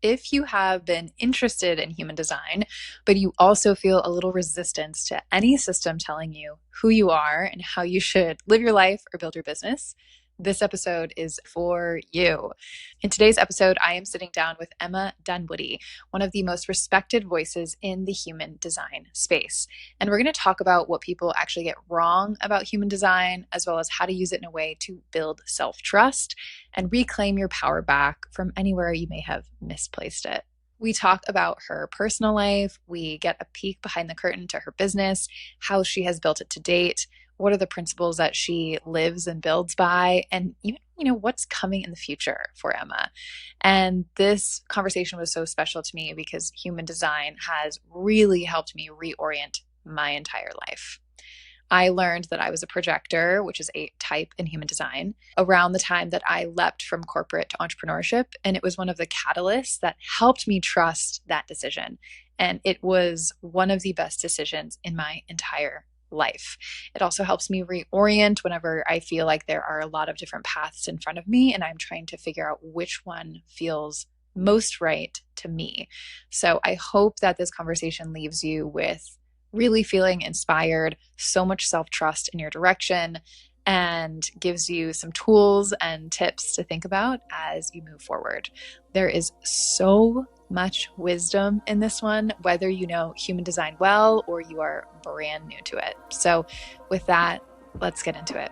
If you have been interested in human design, but you also feel a little resistance to any system telling you who you are and how you should live your life or build your business, this episode is for you. In today's episode, I am sitting down with Emma Dunwoody, one of the most respected voices in the human design space. And we're going to talk about what people actually get wrong about human design, as well as how to use it in a way to build self-trust and reclaim your power back from anywhere you may have misplaced it. We talk about her personal life. We get a peek behind the curtain to her business, how she has built it to date, what are the principles that she lives and builds by, and even, what's coming in the future for Emma. And this conversation was so special to me because human design has really helped me reorient my entire life. I learned that I was a projector, which is a type in human design, around the time that I leapt from corporate to entrepreneurship. And it was one of the catalysts that helped me trust that decision. And it was one of the best decisions in my entire life. It also helps me reorient whenever I feel like there are a lot of different paths in front of me and I'm trying to figure out which one feels most right to me. So I hope that this conversation leaves you with really feeling inspired, so much self-trust in your direction, and gives you some tools and tips to think about as you move forward. There is so much wisdom in this one, whether you know human design well or you are brand new to it. So with that, let's get into it.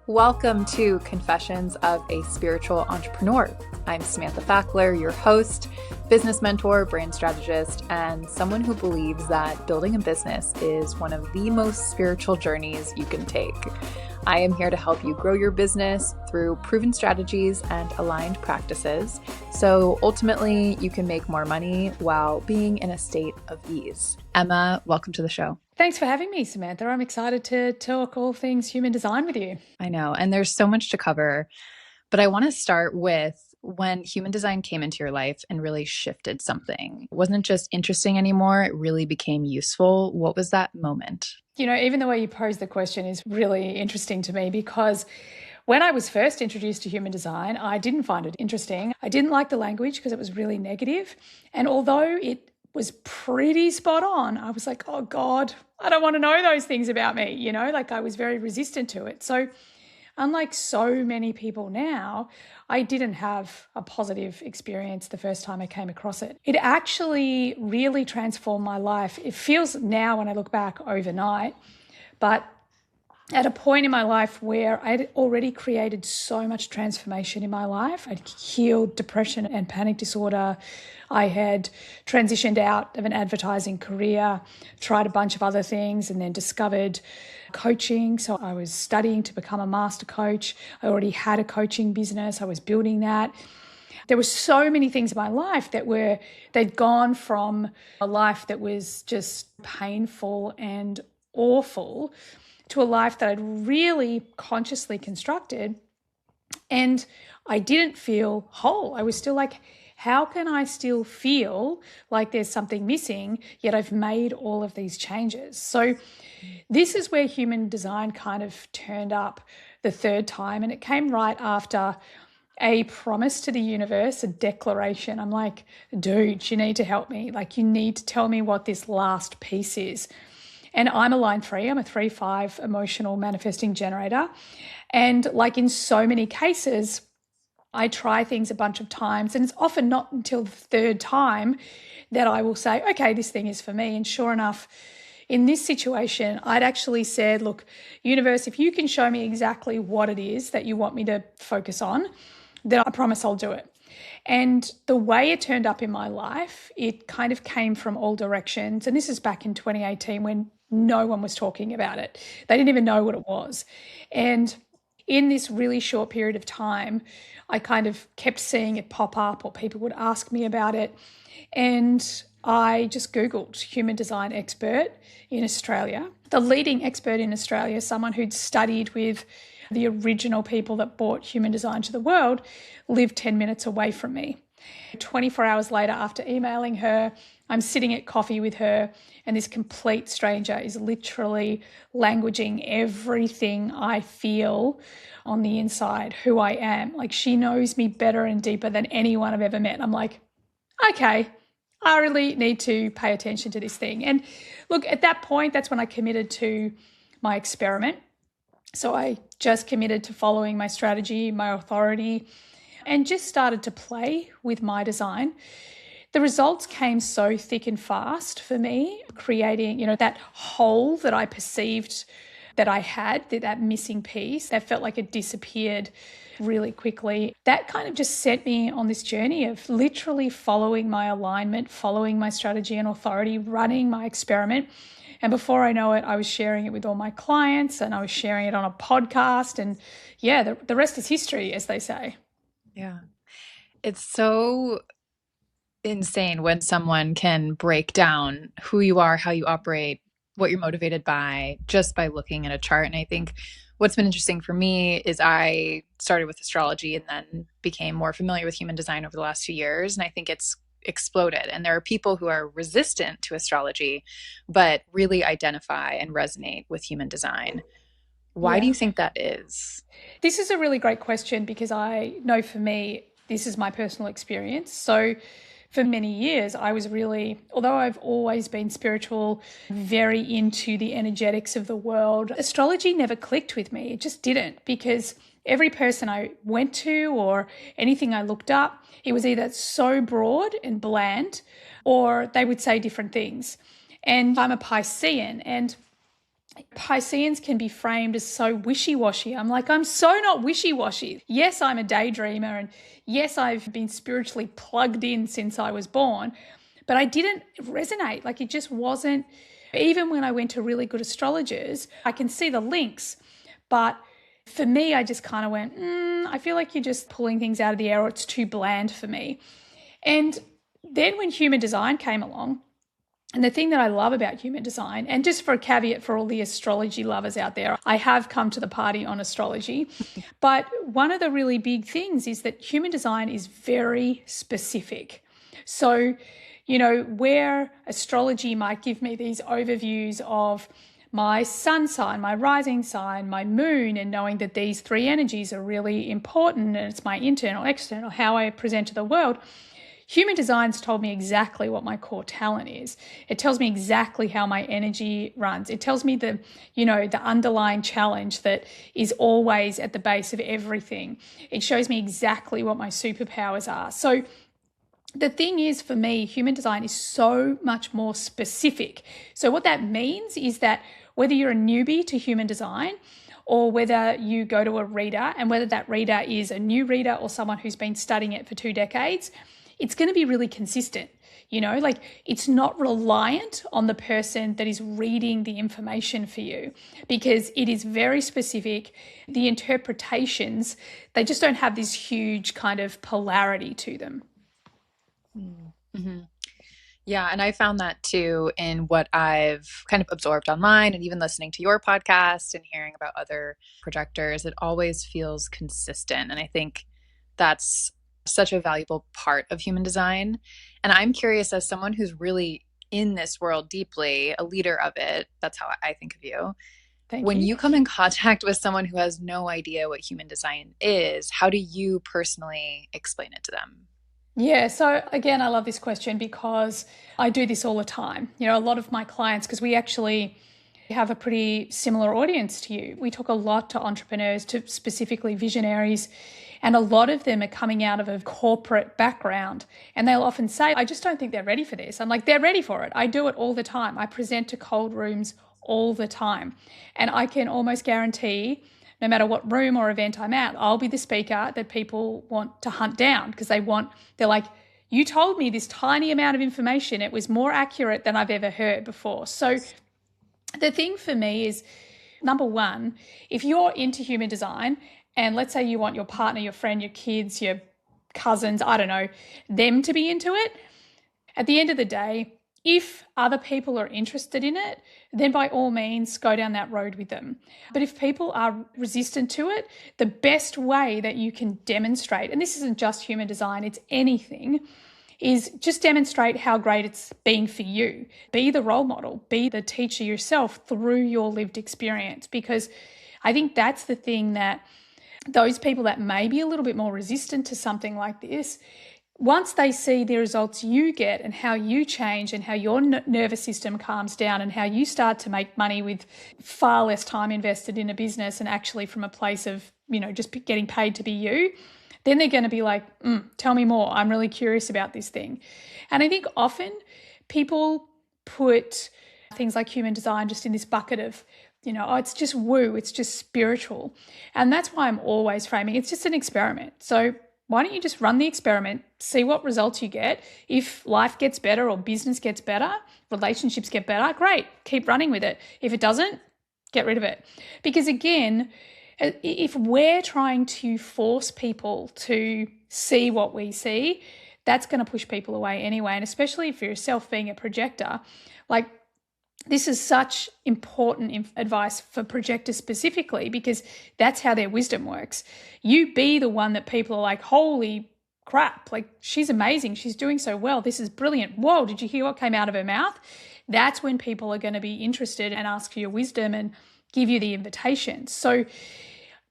Welcome to Confessions of a Spiritual Entrepreneur. I'm Samantha Fackler, your host, business mentor, brand strategist, and someone who believes that building a business is one of the most spiritual journeys you can take. I am here to help you grow your business through proven strategies and aligned practices, so ultimately you can make more money while being in a state of ease. Emma, welcome to the show. Thanks for having me, Samantha. I'm excited to talk all things human design with you. I know, and there's so much to cover, but I want to start with when human design came into your life and really shifted something. It wasn't just interesting anymore, it really became useful. What was that moment? Even the way you pose the question is really interesting to me because when I was first introduced to human design, I didn't find it interesting. I didn't like the language because it was really negative. And although it was pretty spot on, I was like, oh God, I don't want to know those things about me. I was very resistant to it. So unlike so many people now, I didn't have a positive experience the first time I came across it. It actually really transformed my life. It feels now when I look back overnight, but at a point in my life where I'd already created so much transformation in my life. I'd healed depression and panic disorder. I had transitioned out of an advertising career, tried a bunch of other things, and then discovered coaching. So I was studying to become a master coach. I already had a coaching business. I was building that. There were so many things in my life they'd gone from a life that was just painful and awful to a life that I'd really consciously constructed. And I didn't feel whole. I was still like, how can I still feel like there's something missing, yet I've made all of these changes? So this is where human design kind of turned up the third time. And it came right after a promise to the universe, a declaration. I'm like, dude, you need to help me. Like, you need to tell me what this last piece is. And I'm a line 3. I'm a 3/5 emotional manifesting generator. And like in so many cases, I try things a bunch of times, and it's often not until the third time that I will say, okay, this thing is for me. And sure enough, in this situation, I'd actually said, look, universe, if you can show me exactly what it is that you want me to focus on, then I promise I'll do it. And the way it turned up in my life, it kind of came from all directions. And this is back in 2018 when no one was talking about it. They didn't even know what it was. And in this really short period of time, I kind of kept seeing it pop up or people would ask me about it. And I just Googled human design expert in Australia. The leading expert in Australia, someone who'd studied with the original people that brought human design to the world, lived 10 minutes away from me. 24 hours later, after emailing her, I'm sitting at coffee with her, and this complete stranger is literally languaging everything I feel on the inside, who I am. Like, she knows me better and deeper than anyone I've ever met. I'm like, okay, I really need to pay attention to this thing. And look, at that point, that's when I committed to my experiment. So I just committed to following my strategy, my authority, and just started to play with my design. The results came so thick and fast for me, creating, that hole that I perceived that I had, that missing piece that felt like it disappeared really quickly. That kind of just set me on this journey of literally following my alignment, following my strategy and authority, running my experiment. And before I know it, I was sharing it with all my clients, and I was sharing it on a podcast. And yeah, the rest is history, as they say. Yeah. It's so insane when someone can break down who you are, how you operate, what you're motivated by, just by looking at a chart. And I think what's been interesting for me is I started with astrology and then became more familiar with human design over the last few years. And I think it's exploded. And there are people who are resistant to astrology, but really identify and resonate with human design. Why do Yeah. you think that is? This is a really great question, because I know for me, this is my personal experience. So for many years, I was really, although I've always been spiritual, very into the energetics of the world, astrology never clicked with me. It just didn't, because every person I went to or anything I looked up, it was either so broad and bland, or they would say different things. And I'm a Piscean, and Pisceans can be framed as so wishy-washy. I'm like, I'm so not wishy-washy. Yes, I'm a daydreamer, and yes, I've been spiritually plugged in since I was born, but I didn't resonate. Like, it just wasn't, even when I went to really good astrologers, I can see the links, but for me, I just kind of went, I feel like you're just pulling things out of the air, or it's too bland for me. And then when human design came along, and the thing that I love about human design, and just for a caveat for all the astrology lovers out there, I have come to the party on astrology. But one of the really big things is that human design is very specific. So, where astrology might give me these overviews of my sun sign, my rising sign, my moon, and knowing that these three energies are really important, and it's my internal, external, how I present to the world. Human design's told me exactly what my core talent is. It tells me exactly how my energy runs. It tells me the underlying challenge that is always at the base of everything. It shows me exactly what my superpowers are. So the thing is, for me, human design is so much more specific. So what that means is that whether you're a newbie to human design, or whether you go to a reader, and whether that reader is a new reader or someone who's been studying it for 2 decades, it's going to be really consistent. Like, it's not reliant on the person that is reading the information for you, because it is very specific. The interpretations, they just don't have this huge kind of polarity to them. Mm-hmm. Yeah, and I found that too in what I've kind of absorbed online, and even listening to your podcast and hearing about other projectors. It always feels consistent. And I think that's such a valuable part of human design. And I'm curious, as someone who's really in this world deeply, a leader of it, that's how I think of you. Thank When you. you come in contact with someone who has no idea what human design is, how do you personally explain it to them? Yeah, so again, I love this question because I do this all the time. A lot of my clients, because we actually have a pretty similar audience to you. We talk a lot to entrepreneurs, to specifically visionaries, and a lot of them are coming out of a corporate background, and they'll often say, I just don't think they're ready for this. I'm like, they're ready for it. I do it all the time. I present to cold rooms all the time. And I can almost guarantee, no matter what room or event I'm at, I'll be the speaker that people want to hunt down, because they're like, you told me this tiny amount of information. It was more accurate than I've ever heard before. So the thing for me is, number one, if you're into human design, and let's say you want your partner, your friend, your kids, your cousins, I don't know, them to be into it, at the end of the day, If other people are interested in it, then by all means go down that road with them. But if people are resistant to it, the best way that you can demonstrate, and this isn't just human design, it's anything, is just demonstrate how great it's been for you. Be the role model, be the teacher yourself through your lived experience, because I think that's the thing that those people that may be a little bit more resistant to something like this, once they see the results you get and how you change and how your nervous system calms down and how you start to make money with far less time invested in a business and actually from a place of, just getting paid to be you, then they're going to be like, tell me more. I'm really curious about this thing. And I think often people put things like human design just in this bucket of, it's just woo, it's just spiritual. And that's why I'm always framing it's just an experiment. So why don't you just run the experiment, see what results you get. If life gets better or business gets better, relationships get better, great, keep running with it. If it doesn't, get rid of it. Because again, if we're trying to force people to see what we see, that's going to push people away anyway. And especially if you're yourself being a projector, like this is such important advice for projectors specifically, because that's how their wisdom works. You be the one that people are like, holy crap, like she's amazing. She's doing so well. This is brilliant. Whoa, did you hear what came out of her mouth? That's when people are going to be interested and ask for your wisdom and give you the invitation. So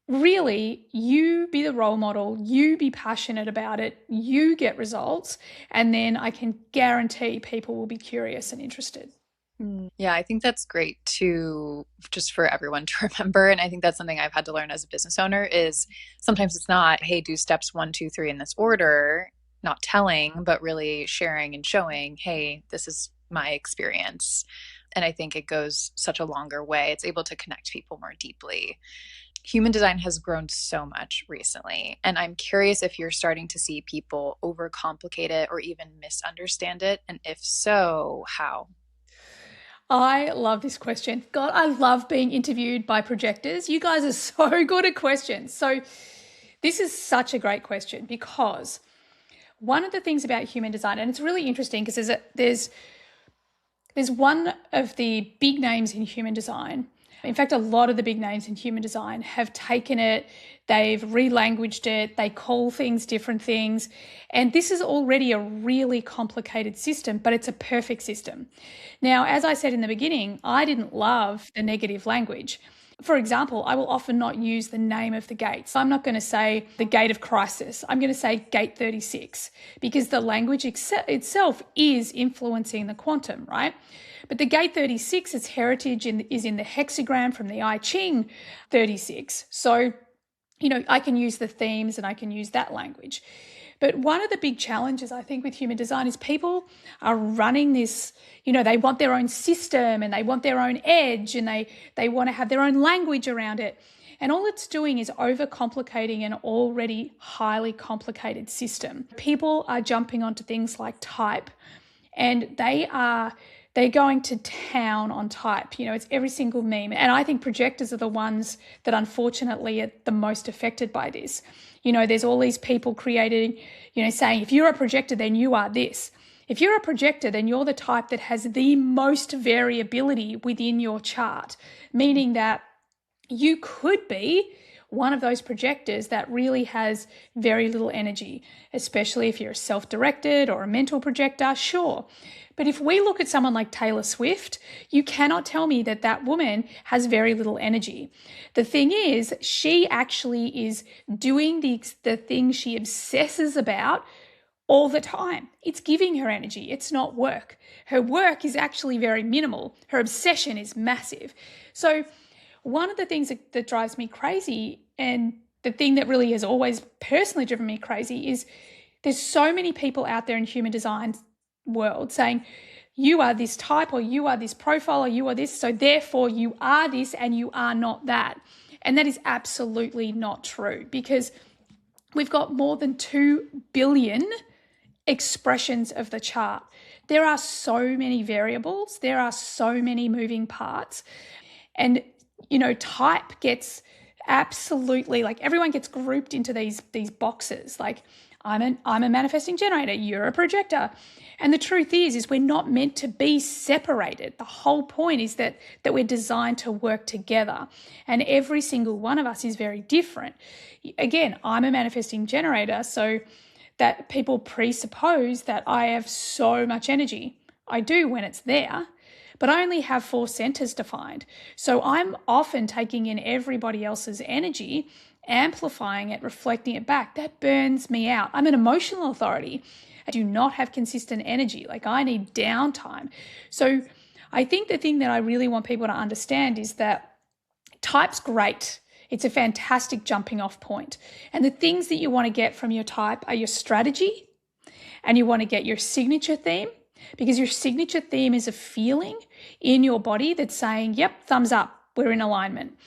really, you be the role model, you be passionate about it, you get results, and then I can guarantee people will be curious and interested. Yeah, I think that's great to just for everyone to remember. And I think that's something I've had to learn as a business owner is sometimes it's not, hey, do steps 1, 2, 3 in this order, not telling, but really sharing and showing, hey, this is my experience. And I think it goes such a longer way. It's able to connect people more deeply. Human design has grown so much recently. And I'm curious if you're starting to see people overcomplicate it or even misunderstand it. And if so, how? I love this question. God, I love being interviewed by projectors. You guys are so good at questions. So this is such a great question, because one of the things about human design, and it's really interesting because there's one of the big names in human design. In fact, a lot of the big names in human design have taken it, they've relanguaged it, they call things different things. And this is already a really complicated system, but it's a perfect system. Now, as I said in the beginning, I didn't love the negative language. For example, I will often not use the name of the gates. I'm not going to say the gate of crisis. I'm going to say gate 36, because the language itself is influencing the quantum, right? But the gate 36, its heritage is in the hexagram from the I Ching 36. So, I can use the themes and I can use that language. But one of the big challenges, I think, with human design is people are running this, they want their own system and they want their own edge and they want to have their own language around it. And all it's doing is overcomplicating an already highly complicated system. People are jumping onto things like type, and they're going to town on type. It's every single meme. And I think projectors are the ones that unfortunately are the most affected by this. There's all these people creating, saying, if you're a projector, then you are this. If you're a projector, then you're the type that has the most variability within your chart, meaning that you could be one of those projectors that really has very little energy, especially if you're a self-directed or a mental projector, sure. But if we look at someone like Taylor Swift, you cannot tell me that that woman has very little energy. The thing is, she actually is doing the thing she obsesses about all the time. It's giving her energy. It's not work. Her work is actually very minimal. Her obsession is massive. So one of the things that drives me crazy, and the thing that really has always personally driven me crazy, is there's so many people out there in human design world saying, you are this type, or you are this profile, or you are this, so therefore you are this and you are not that. And that is absolutely not true, because we've got more than 2 billion expressions of the chart. There are so many variables, there are so many moving parts, and type gets absolutely, like, everyone gets grouped into these boxes. Like, I'm a manifesting generator. You're a projector. And the truth is we're not meant to be separated. The whole point is that we're designed to work together. And every single one of us is very different. Again, I'm a manifesting generator, so that people presuppose that I have so much energy. I do when it's there, but I only have 4 centers defined. So I'm often taking in everybody else's energy, amplifying it, reflecting it back. That burns me out. I'm an emotional authority. I do not have consistent energy. Like, I need downtime. So I think the thing that I really want people to understand is that type's great. It's a fantastic jumping off point. And the things that you want to get from your type are your strategy, and you want to get your signature theme, because your signature theme is a feeling in your body that's saying, yep, thumbs up, we're in alignment.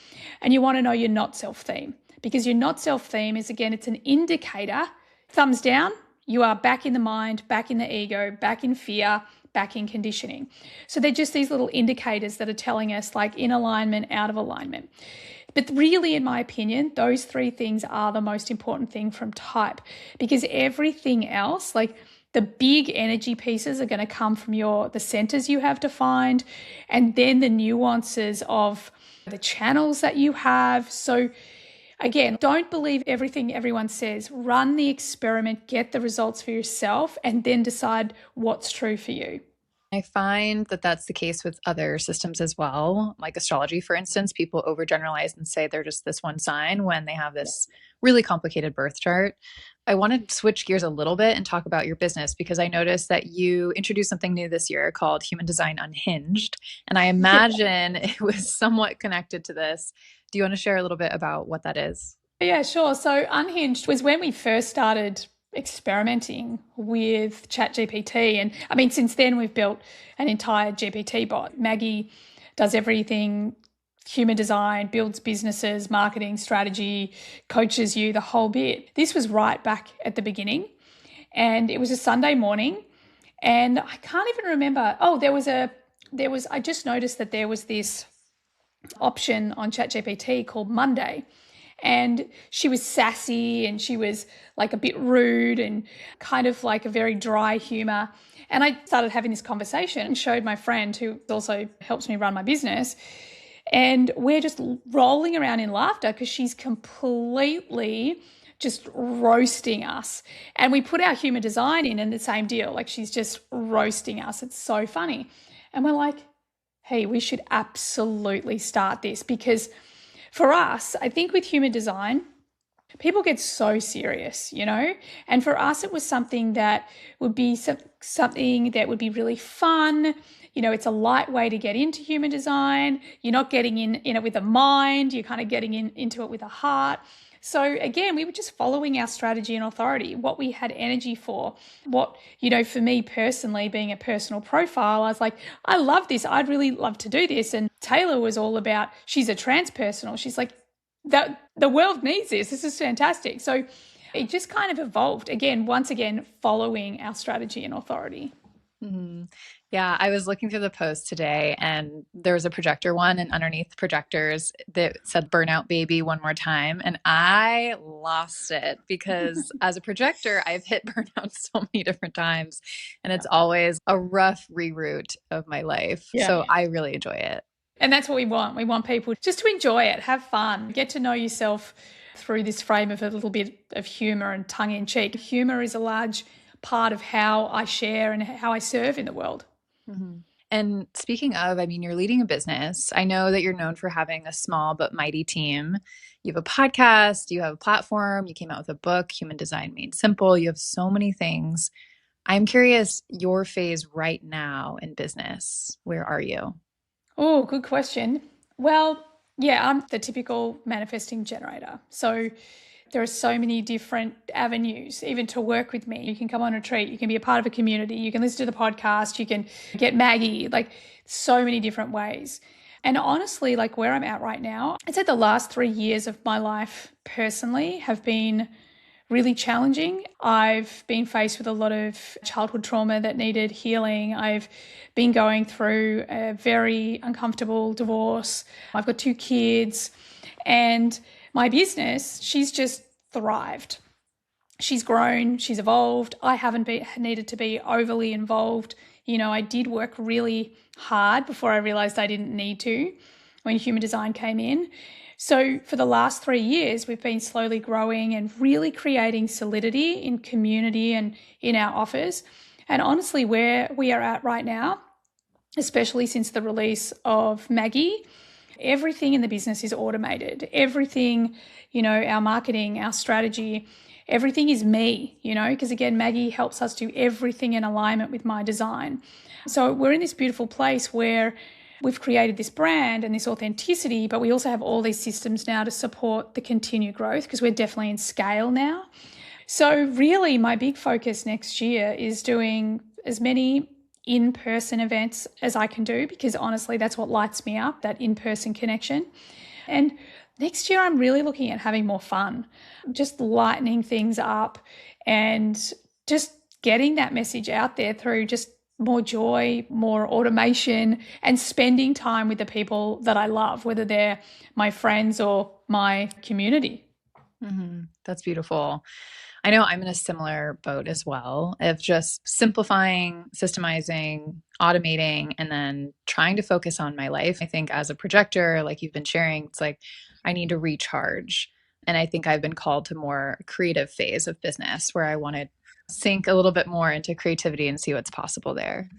And you want to know your not self theme, because your not self theme is, again, it's an indicator. Thumbs down, you are back in the mind, back in the ego, back in fear, back in conditioning. So they're just these little indicators that are telling us, like, in alignment, out of alignment. But really, in my opinion, those 3 things are the most important thing from type, because everything else, like the big energy pieces, are going to come from the centers you have defined, and then the nuances of the channels that you have. So again, don't believe everything everyone says. Run the experiment, get the results for yourself, and then decide what's true for you. I find that that's the case with other systems as well. Like astrology, for instance, people overgeneralize and say they're just this one sign when they have this really complicated birth chart. I want to switch gears a little bit and talk about your business, because I noticed that you introduced something new this year called Human Design Unhinged. And I imagine it was somewhat connected to this. Do you want to share a little bit about what that is? Yeah, sure. So Unhinged was when we first started experimenting with ChatGPT. And I mean, since then, we've built an entire GPT bot. Maggie does everything human design, builds businesses, marketing, strategy, coaches you, the whole bit. This was right back at the beginning. And it was a Sunday morning. And I can't even remember. Oh, I just noticed that there was this option on ChatGPT called Monday. And she was sassy, and she was like a bit rude, and kind of like a very dry humor. And I started having this conversation and showed my friend, who also helps me run my business. And we're just rolling around in laughter because she's completely just roasting us. And we put our human design in, and the same deal. Like, she's just roasting us. It's so funny. And we're like, hey, we should absolutely start this, because for us, I think with human design, people get so serious, and for us, it was something that would be something that would be really fun. It's a light way to get into human design. You're not getting in it with a mind, you're kind of getting into it with a heart. So again, we were just following our strategy and authority, what we had energy for. What, for me personally, being a personal profile, I was like, I love this. I'd really love to do this. And Taylor was all about, she's a transpersonal. She's like, the world needs this. This is fantastic. So it just kind of evolved. Once again, following our strategy and authority. Mm-hmm. Yeah, I was looking through the post today, and there was a projector one, and underneath projectors that said burnout baby one more time. And I lost it, because as a projector, I've hit burnout so many different times, and it's always a rough reroute of my life. Yeah. So I really enjoy it. And that's what we want. We want people just to enjoy it, have fun, get to know yourself through this frame of a little bit of humor and tongue in cheek. Humor is a large part of how I share and how I serve in the world. Mm-hmm. And speaking of, I mean, you're leading a business. I know that you're known for having a small but mighty team. You have a podcast, you have a platform, you came out with a book, Human Design Made Simple. You have so many things. I'm curious, your phase right now in business, where are you? Oh, good question. Well, yeah, I'm the typical manifesting generator. So there are so many different avenues, even to work with me. You can come on a retreat, you can be a part of a community, you can listen to the podcast, you can get Maggie, like so many different ways. And honestly, like where I'm at right now, I'd say the last 3 years of my life personally have been really challenging. I've been faced with a lot of childhood trauma that needed healing. I've been going through a very uncomfortable divorce. I've got 2 kids, and my business, she's just thrived. she's grown, she's evolved. I haven't needed to be overly involved. I did work really hard before I realized I didn't need to when human design came in. So for the last 3 years, we've been slowly growing and really creating solidity in community and in our offers. And honestly, where we are at right now, especially since the release of Maggie, everything in the business is automated. Everything, our marketing, our strategy, everything is me, because again, Maggie helps us do everything in alignment with my design. So we're in this beautiful place where we've created this brand and this authenticity, but we also have all these systems now to support the continued growth because we're definitely in scale now. So really my big focus next year is doing as many in-person events as I can do, because honestly, that's what lights me up, that in-person connection. And next year, I'm really looking at having more fun, just lightening things up and just getting that message out there through just more joy, more automation, and spending time with the people that I love, whether they're my friends or my community. That's beautiful. I know I'm in a similar boat as well of just simplifying, systemizing, automating, and then trying to focus on my life. I think as a projector, like you've been sharing, it's like I need to recharge. And I think I've been called to more creative phase of business where I want to sink a little bit more into creativity and see what's possible there.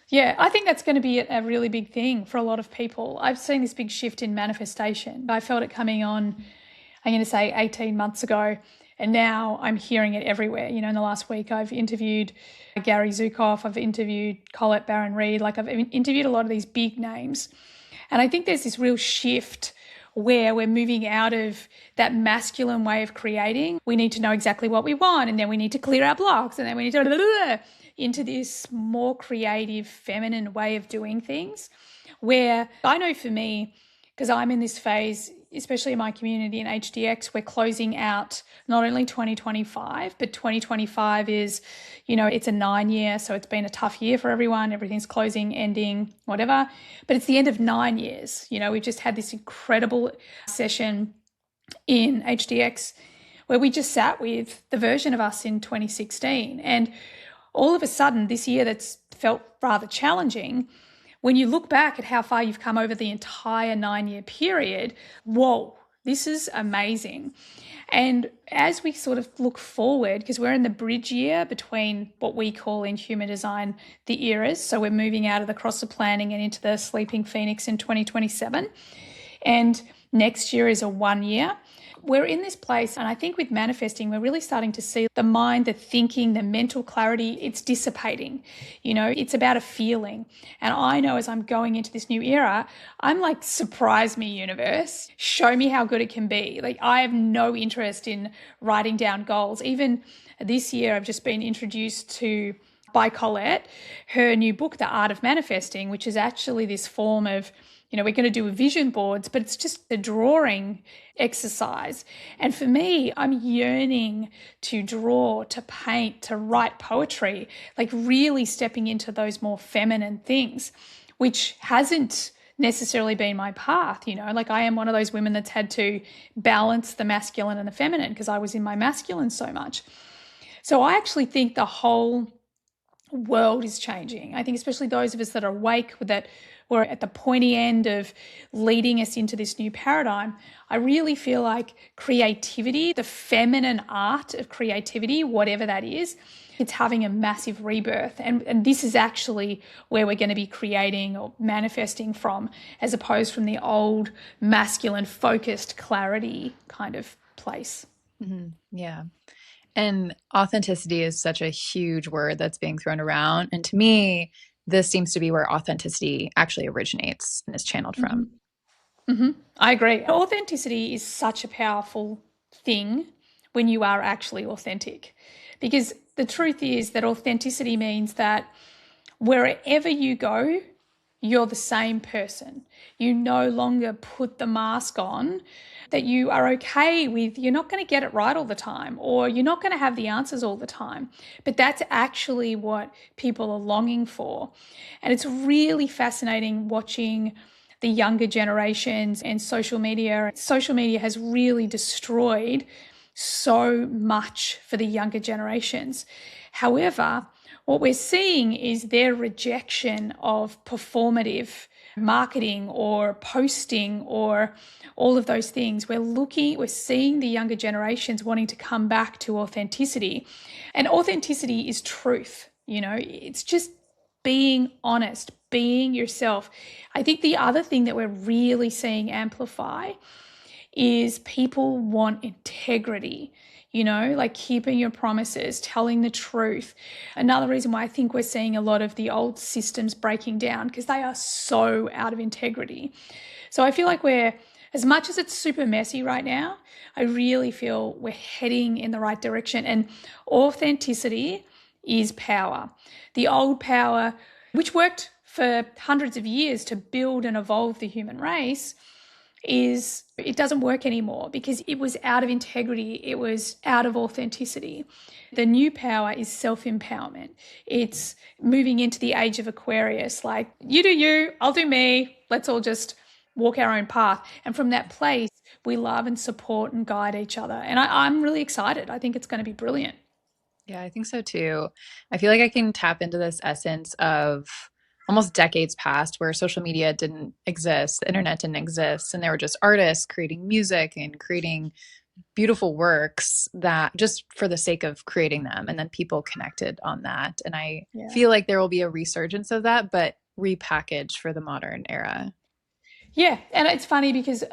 Yeah, I think that's going to be a really big thing for a lot of people. I've seen this big shift in manifestation. I felt it coming on, I'm going to say 18 months ago, and now I'm hearing it everywhere. In the last week, I've interviewed Gary Zukav, I've interviewed Colette Baron-Reed, like I've interviewed a lot of these big names. And I think there's this real shift where we're moving out of that masculine way of creating. We need to know exactly what we want, and then we need to clear our blocks, and then we need to into this more creative, feminine way of doing things. Where I know for me, because I'm in this phase, especially in my community in HDX, we're closing out not only 2025, but 2025 is, it's a 9-year. So it's been a tough year for everyone. Everything's closing, ending, whatever. But it's the end of 9 years. We've just had this incredible session in HDX where we just sat with the version of us in 2016. And all of a sudden, this year that's felt rather challenging, when you look back at how far you've come over the entire 9-year period, whoa, this is amazing. And as we sort of look forward, because we're in the bridge year between what we call in human design the eras, so we're moving out of the cross of planning and into the sleeping phoenix in 2027. And next year is a 1 year. We're in this place, and I think with manifesting, we're really starting to see the mind, the thinking, the mental clarity, it's dissipating. It's about a feeling. And I know as I'm going into this new era, I'm like, surprise me, universe. Show me how good it can be. Like, I have no interest in writing down goals. Even this year, I've just been introduced to, by Colette, her new book, The Art of Manifesting, which is actually this form of, we're going to do vision boards, but it's just a drawing exercise. And for me, I'm yearning to draw, to paint, to write poetry, like really stepping into those more feminine things, which hasn't necessarily been my path. Like I am one of those women that's had to balance the masculine and the feminine because I was in my masculine so much. So I actually think the whole world is changing. I think especially those of us that are awake, that we're at the pointy end of leading us into this new paradigm. I really feel like creativity, the feminine art of creativity, whatever that is, it's having a massive rebirth. And this is actually where we're going to be creating or manifesting from, as opposed from the old masculine focused clarity kind of place. Mm-hmm. Yeah. And authenticity is such a huge word that's being thrown around. And to me, this seems to be where authenticity actually originates and is channeled from. Mm-hmm. I agree. Authenticity is such a powerful thing when you are actually authentic, because the truth is that authenticity means that wherever you go, you're the same person. You no longer put the mask on, that you are okay with, you're not going to get it right all the time, or you're not going to have the answers all the time. But that's actually what people are longing for. And it's really fascinating watching the younger generations and social media. Social media has really destroyed so much for the younger generations. However, what we're seeing is their rejection of performative marketing or posting or all of those things. We're seeing the younger generations wanting to come back to authenticity. And authenticity is truth, it's just being honest, being yourself. I think the other thing that we're really seeing amplify is people want integrity, like keeping your promises, telling the truth. Another reason why I think we're seeing a lot of the old systems breaking down, because they are so out of integrity. So I feel like as much as it's super messy right now, I really feel we're heading in the right direction. And authenticity is power. The old power, which worked for hundreds of years to build and evolve the human race, it doesn't work anymore because it was out of integrity. It was out of authenticity. The new power is self-empowerment. It's moving into the age of Aquarius, like you do you, I'll do me. Let's all just walk our own path. And from that place, we love and support and guide each other. And I'm really excited. I think it's going to be brilliant. Yeah, I think so too. I feel like I can tap into this essence of almost decades past where social media didn't exist, the internet didn't exist, and there were just artists creating music and creating beautiful works that just for the sake of creating them. And then people connected on that. And I Yeah. feel like there will be a resurgence of that, but repackaged for the modern era. Yeah. And it's funny because,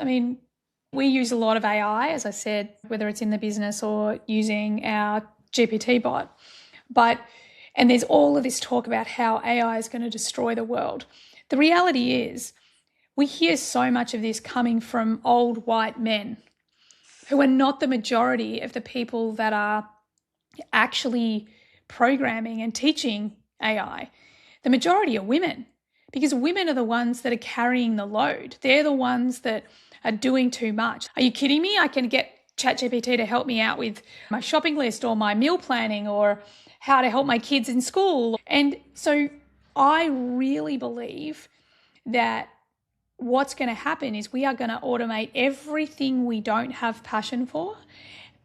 we use a lot of AI, as I said, whether it's in the business or using our GPT bot. And there's all of this talk about how AI is going to destroy the world. The reality is, we hear so much of this coming from old white men who are not the majority of the people that are actually programming and teaching AI. The majority are women, because women are the ones that are carrying the load. They're the ones that are doing too much. Are you kidding me? I can get ChatGPT to help me out with my shopping list or my meal planning or how to help my kids in school. And so I really believe that what's going to happen is we are going to automate everything we don't have passion for.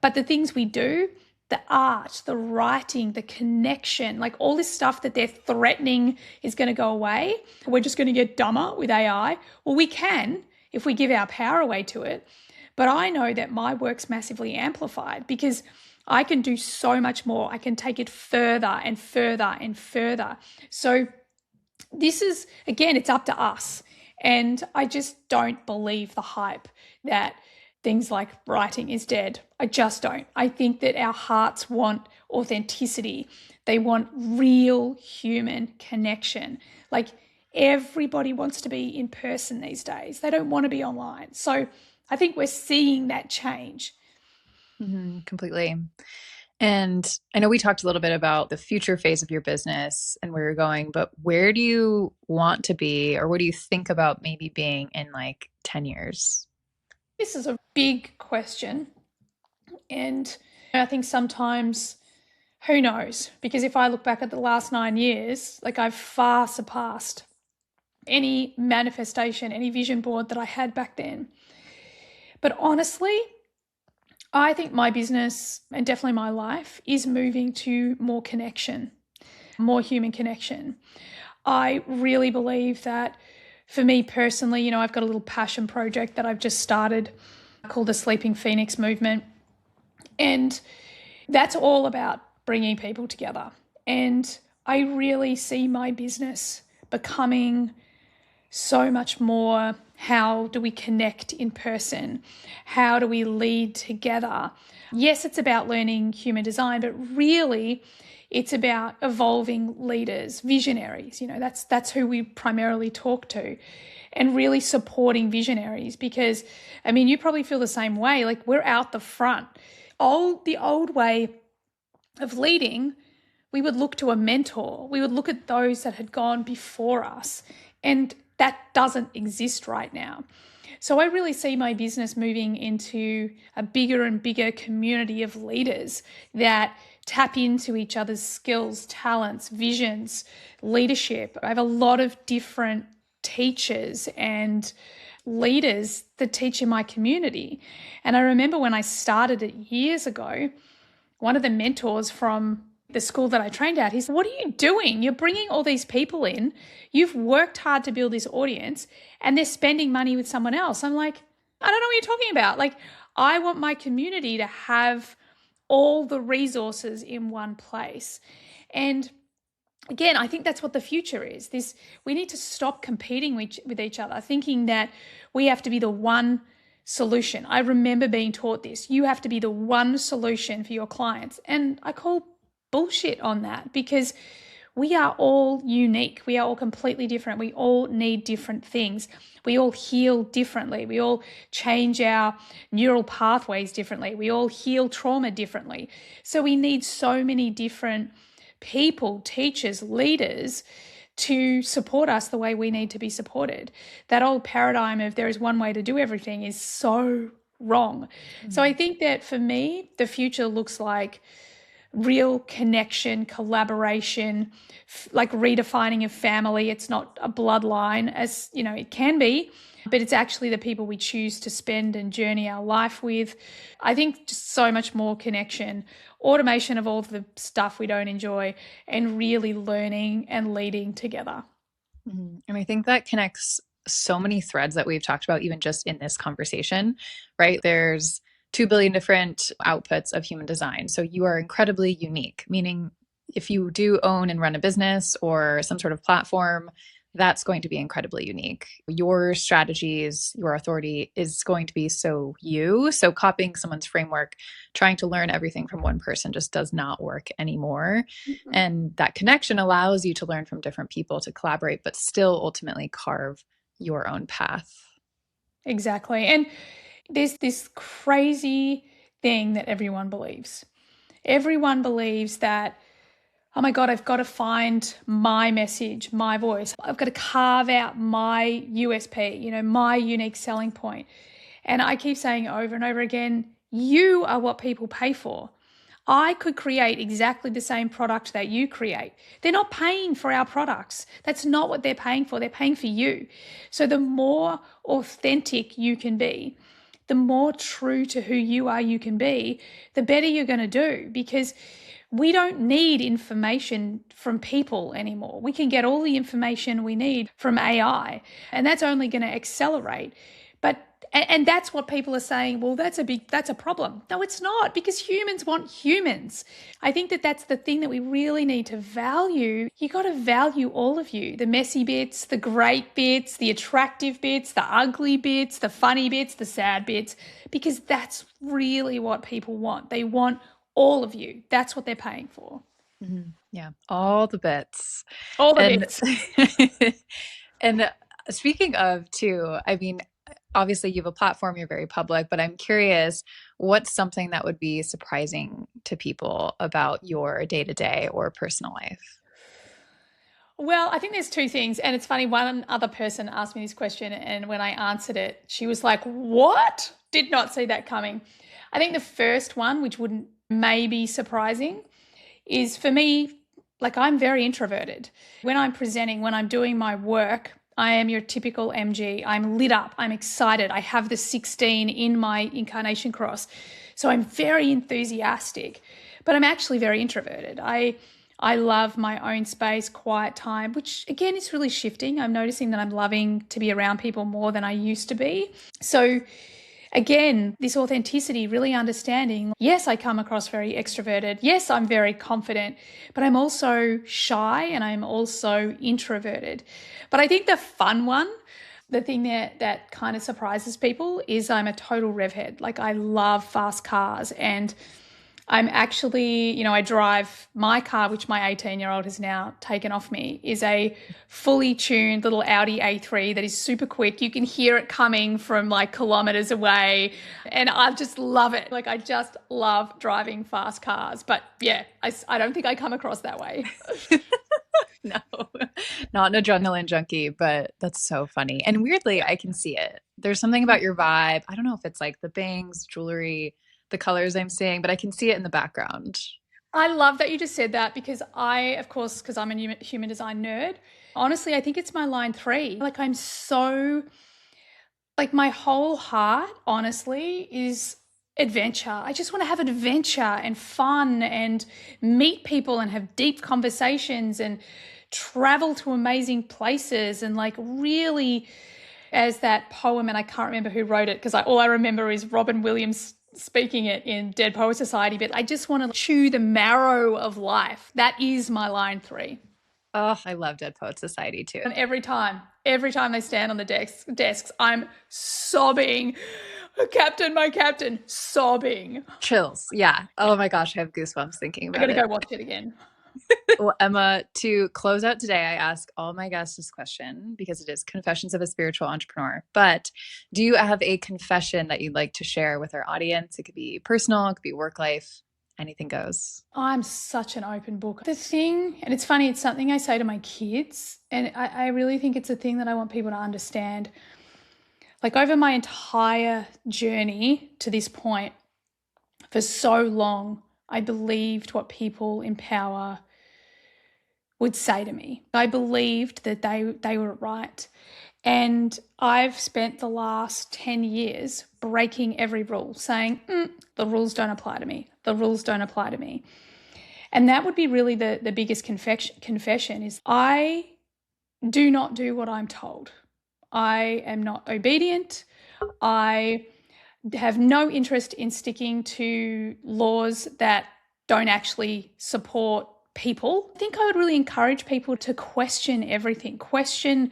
But the things we do, the art, the writing, the connection, like all this stuff that they're threatening is going to go away. We're just going to get dumber with AI. Well, we can if we give our power away to it. But I know that my work's massively amplified because I can do so much more. I can take it further and further and further. So this is, again, it's up to us. And I just don't believe the hype that things like writing is dead. I just don't. I think that our hearts want authenticity. They want real human connection. Like everybody wants to be in person these days. They don't want to be online. So I think we're seeing that change. Completely. And I know we talked a little bit about the future phase of your business and where you're going, but where do you want to be, or what do you think about maybe being in like 10 years? This is a big question. And I think sometimes, who knows? Because if I look back at the last 9 years, like I've far surpassed any manifestation, any vision board that I had back then. But honestly, I think my business and definitely my life is moving to more connection, more human connection. I really believe that for me personally, I've got a little passion project that I've just started called the Sleeping Phoenix Movement. And that's all about bringing people together. And I really see my business becoming so much more, how do we connect in person? How do we lead together? Yes, it's about learning human design, but really it's about evolving leaders, visionaries. That's who we primarily talk to, and really supporting visionaries because, you probably feel the same way. Like we're out the front. The old way of leading, we would look to a mentor. We would look at those that had gone before us, and that doesn't exist right now. So I really see my business moving into a bigger and bigger community of leaders that tap into each other's skills, talents, visions, leadership. I have a lot of different teachers and leaders that teach in my community. And I remember when I started it years ago, one of the mentors from the school that I trained at, he said, "What are you doing? You're bringing all these people in. You've worked hard to build this audience and they're spending money with someone else." I'm like, I don't know what you're talking about. Like, I want my community to have all the resources in one place. And again, I think that's what the future is. We need to stop competing with each other, thinking that we have to be the one solution. I remember being taught this. You have to be the one solution for your clients. And I call bullshit on that, because we are all unique. We are all completely different. We all need different things. We all heal differently. We all change our neural pathways differently. We all heal trauma differently. So we need so many different people, teachers, leaders to support us the way we need to be supported. That old paradigm of there is one way to do everything is so wrong. So I think that for me, the future looks like real connection, collaboration, like redefining of family. It's not a bloodline, as you know, it can be, but it's actually the people we choose to spend and journey our life with. I think just so much more connection, automation of all of the stuff we don't enjoy, and really learning and leading together. And I think that connects so many threads that we've talked about, even just in this conversation, right? There's 2 billion different outputs of human design. So you are incredibly unique, meaning if you do own and run a business or some sort of platform, that's going to be incredibly unique. Your strategies, your authority is going to be so you. So copying someone's framework, trying to learn everything from one person just does not work anymore. And that connection allows you to learn from different people, to collaborate, but still ultimately carve your own path. Exactly. And there's this crazy thing that everyone believes. Everyone believes that, oh my God, I've got to find my message, my voice. I've got to carve out my USP, my unique selling point. And I keep saying over and over again, you are what people pay for. I could create exactly the same product that you create. They're not paying for our products. That's not what they're paying for. They're paying for you. So the more authentic you can be, the more true to who you are you can be, the better you're going to do, because we don't need information from people anymore. We can get all the information we need from AI, and that's only going to accelerate. And that's what people are saying, well, that's a problem. No, it's not, because humans want humans. I think that that's the thing that we really need to value. You got to value all of you, the messy bits, the great bits, the attractive bits, the ugly bits, the funny bits, the sad bits, because that's really what people want. They want all of you. That's what they're paying for. Yeah, all the bits. All the And bits. and speaking of too, I mean, obviously you have a platform, you're very public, but I'm curious, what's something that would be surprising to people about your day-to-day or personal life? Well, I think there's two things. And it's funny, one other person asked me this question, and when I answered it, she was like, "What? Did not see that coming." I think the first one, which wouldn't maybe surprising, is for me, like, I'm very introverted. When I'm presenting, when I'm doing my work, I am your typical MG. I'm lit up. I'm excited. I have the 16 in my incarnation cross. So I'm very enthusiastic, but I'm actually very introverted. I love my own space, quiet time, which again is really shifting. I'm noticing that I'm loving to be around people more than I used to be. So again, this authenticity, really understanding, yes, I come across very extroverted. Yes, I'm very confident, but I'm also shy and I'm also introverted. But I think the fun one, the thing that kind of surprises people, is I'm a total rev head. Like, I love fast cars, and I'm actually, I drive my car, which my 18-year-old has now taken off me, is a fully tuned little Audi A3 that is super quick. You can hear it coming from like kilometers away. And I just love it. Like, I just love driving fast cars. But yeah, I don't think I come across that way. No, not an adrenaline junkie, but that's so funny. And weirdly, I can see it. There's something about your vibe. I don't know if it's like the bangs, jewelry, the colors I'm seeing, but I can see it in the background. I love that you just said that, because of course, because I'm a human design nerd, honestly, I think it's my line 3. Like, I'm so Like my whole heart, honestly, is adventure. I just want to have adventure and fun and meet people and have deep conversations and travel to amazing places and like really, as that poem, and I can't remember who wrote it because all I remember is Robin Williams speaking it in Dead Poet Society, but I just want to chew the marrow of life. That is my line 3. Oh, I love Dead Poet Society too. And every time they stand on the desks, I'm sobbing. Captain, my captain, sobbing. Chills. Yeah. Oh my gosh, I have goosebumps thinking I about gotta it. go watch it again. Well, Emma, to close out today, I ask all my guests this question because it is Confessions of a Spiritual Entrepreneur. But do you have a confession that you'd like to share with our audience? It could be personal, it could be work life, anything goes. I'm such an open book. The thing, and it's funny, it's something I say to my kids, and I really think it's a thing that I want people to understand. Like over my entire journey to this point, for so long, I believed what people in power would say to me. I believed that they were right. And I've spent the last 10 years breaking every rule, saying, the rules don't apply to me. The rules don't apply to me. And that would be really the biggest confession is I do not do what I'm told. I am not obedient. I have no interest in sticking to laws that don't actually support people. I think I would really encourage people to question everything, question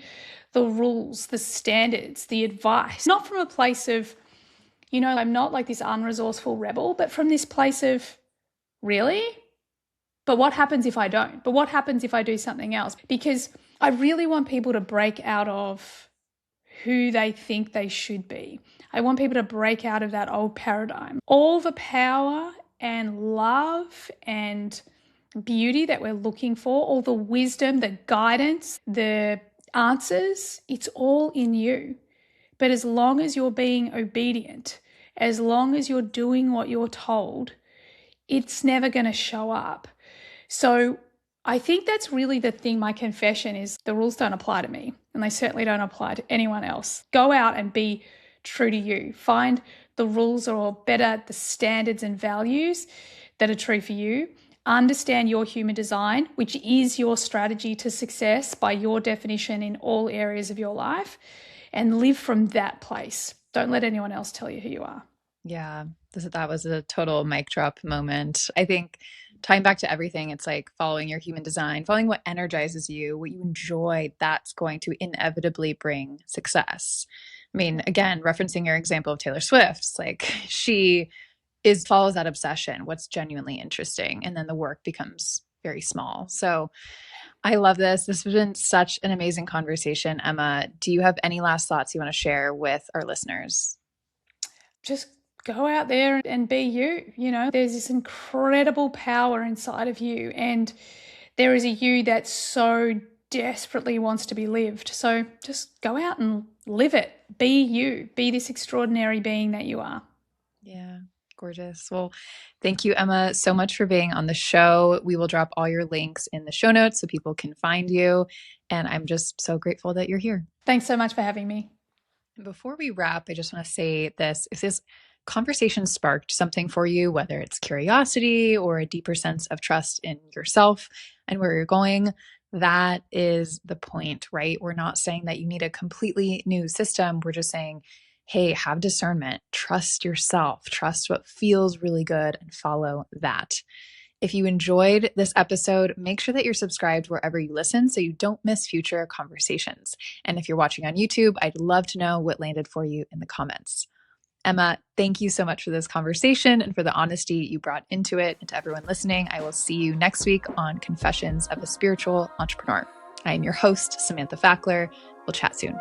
the rules, the standards, the advice, not from a place of, I'm not like this unresourceful rebel, but from this place of, really? But what happens if I don't? But what happens if I do something else? Because I really want people to break out of who they think they should be. I want people to break out of that old paradigm. All the power and love and beauty that we're looking for, all the wisdom, the guidance, the answers, it's all in you. But as long as you're being obedient, as long as you're doing what you're told, it's never going to show up. So I think that's really the thing. My confession is the rules don't apply to me, and they certainly don't apply to anyone else. Go out and be true to you. Find the rules, or better, the standards and values that are true for you. Understand your human design, which is your strategy to success by your definition in all areas of your life, and live from that place. Don't let anyone else tell you who you are. Yeah, that was a total mic drop moment. I think tying back to everything, it's like following your human design, following what energizes you, what you enjoy, that's going to inevitably bring success. I mean, again, referencing your example of Taylor Swift, it's like she follows that obsession, what's genuinely interesting, and then the work becomes very small. So I love this. This has been such an amazing conversation. Emma, do you have any last thoughts you want to share with our listeners? Just go out there and be you. There's this incredible power inside of you, and there is a you that so desperately wants to be lived. So just go out and live it. Be you. Be this extraordinary being that you are. Yeah, gorgeous. Well, thank you, Emma, so much for being on the show. We will drop all your links in the show notes so people can find you. And I'm just so grateful that you're here. Thanks so much for having me. Before we wrap, I just want to say this. If this conversation sparked something for you, whether it's curiosity or a deeper sense of trust in yourself and where you're going, that is the point, right? We're not saying that you need a completely new system. We're just saying, hey, have discernment, trust yourself, trust what feels really good, and follow that. If you enjoyed this episode, make sure that you're subscribed wherever you listen so you don't miss future conversations. And if you're watching on YouTube, I'd love to know what landed for you in the comments. Emma, thank you so much for this conversation and for the honesty you brought into it. And to everyone listening, I will see you next week on Confessions of a Spiritual Entrepreneur. I am your host, Samantha Fackler. We'll chat soon.